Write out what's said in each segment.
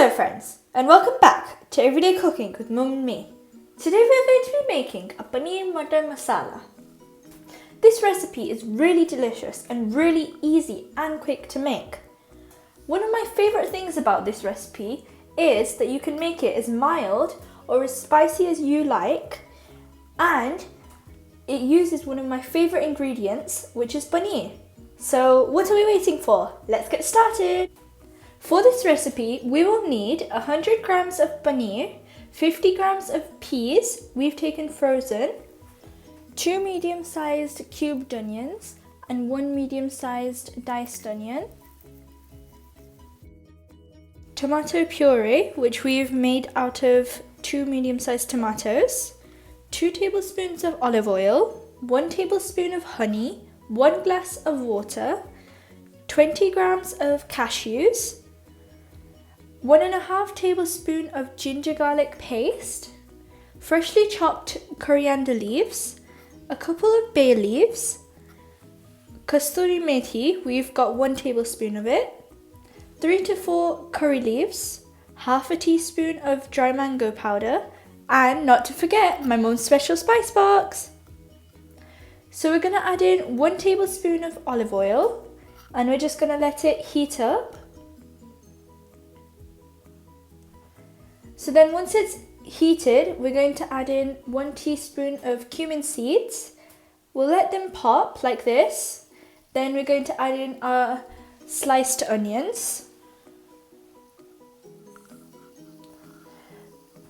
Hello friends, and welcome back to Everyday Cooking with Mum and me. Today we are going to be making a Paneer Mutter Masala. This recipe is really delicious and really easy and quick to make. One of my favourite things about this recipe is that you can make it as mild or as spicy as you like, and it uses one of my favourite ingredients, which is paneer. So what are we waiting for? Let's get started! For this recipe, we will need 100 grams of paneer, 50 grams of peas, we've taken frozen, 2 medium-sized cubed onions, and 1 medium-sized diced onion, tomato puree, which we've made out of 2 medium-sized tomatoes, 2 tablespoons of olive oil, 1 tablespoon of honey, 1 glass of water, 20 grams of cashews, 1.5 tablespoon of ginger garlic paste, freshly chopped coriander leaves, a couple of bay leaves, kasturi methi, we've got 1 tablespoon of it, 3 to 4 curry leaves, half a teaspoon of dry mango powder, and not to forget my mum's special spice box. So we're going to add in 1 tablespoon of olive oil, and we're just going to let it heat up. So then once it's heated, we're going to add in 1 teaspoon of cumin seeds. We'll let them pop like this. Then we're going to add in our sliced onions.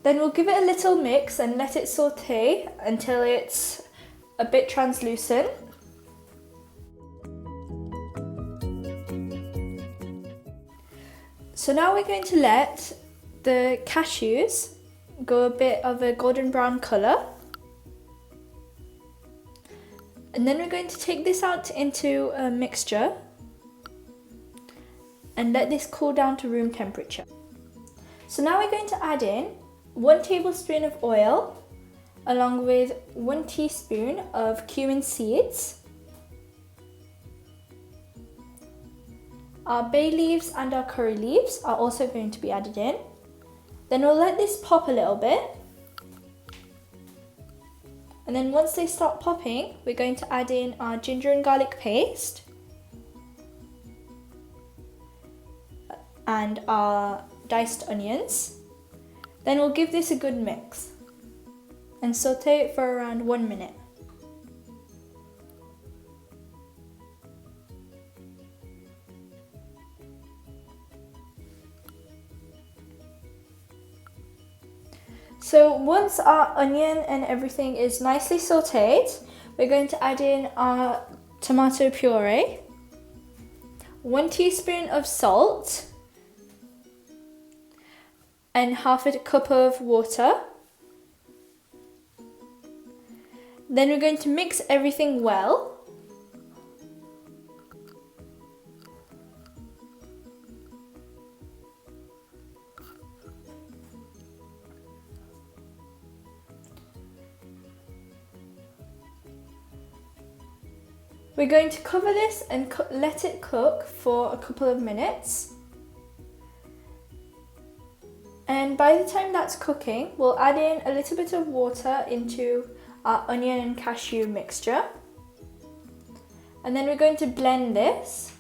Then we'll give it a little mix and let it saute until it's a bit translucent. So now we're going to let the cashews go a bit of a golden brown colour, and then we're going to take this out into a mixture and let this cool down to room temperature. So now we're going to add in 1 tablespoon of oil along with 1 teaspoon of cumin seeds, our bay leaves and our curry leaves are also going to be added in. Then we'll let this pop a little bit, and then once they start popping, we're going to add in our ginger and garlic paste and our diced onions. Then we'll give this a good mix and saute it for around 1 minute. So once our onion and everything is nicely sauteed, we're going to add in our tomato puree, 1 teaspoon of salt, and half a cup of water. Then we're going to mix everything well. We're going to cover this and let it cook for a couple of minutes. And by the time that's cooking, we'll add in a little bit of water into our onion and cashew mixture. And then we're going to blend this.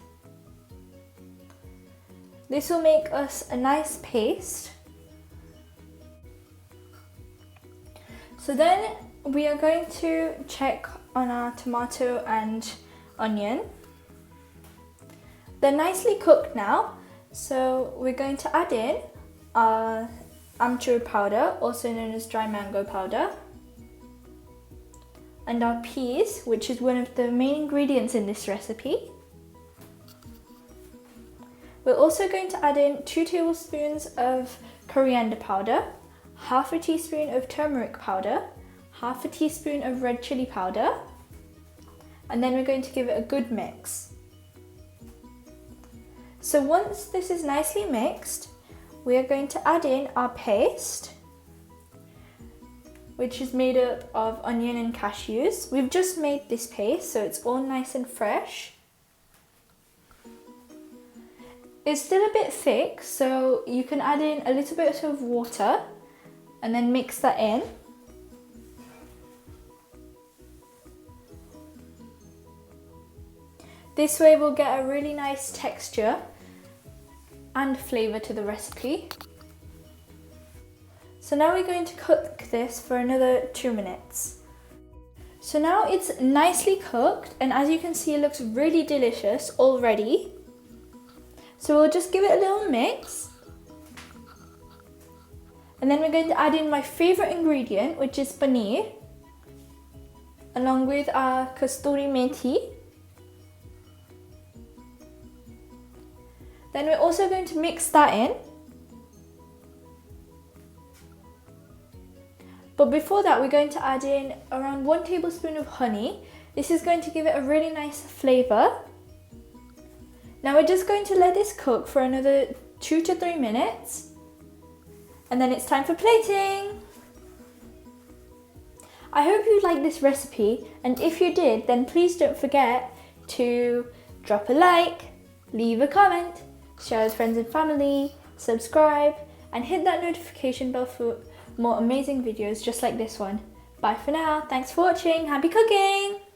This will make us a nice paste. So then we are going to check on our tomato and onion. They're nicely cooked now, so we're going to add in our amchur powder, also known as dry mango powder, and our peas, which is one of the main ingredients in this recipe. We're also going to add in 2 tablespoons of coriander powder, half a teaspoon of turmeric powder, half a teaspoon of red chili powder, and then we're going to give it a good mix. So once this is nicely mixed, we are going to add in our paste, which is made up of onion and cashews. We've just made this paste, so it's all nice and fresh. It's still a bit thick, so you can add in a little bit of water and then mix that in. This way we'll get a really nice texture and flavour to the recipe. So now we're going to cook this for another 2 minutes. So now it's nicely cooked, and as you can see, it looks really delicious already. So we'll just give it a little mix. And then we're going to add in my favourite ingredient, which is paneer, along with our kasturi methi. Then we're also going to mix that in. But before that, we're going to add in around 1 tablespoon of honey. This is going to give it a really nice flavour. Now we're just going to let this cook for another 2 to 3 minutes. And then it's time for plating. I hope you liked this recipe, and if you did, then please don't forget to drop a like, leave a comment, share with friends and family, subscribe, and hit that notification bell for more amazing videos just like this one. Bye for now. Thanks for watching. Happy cooking!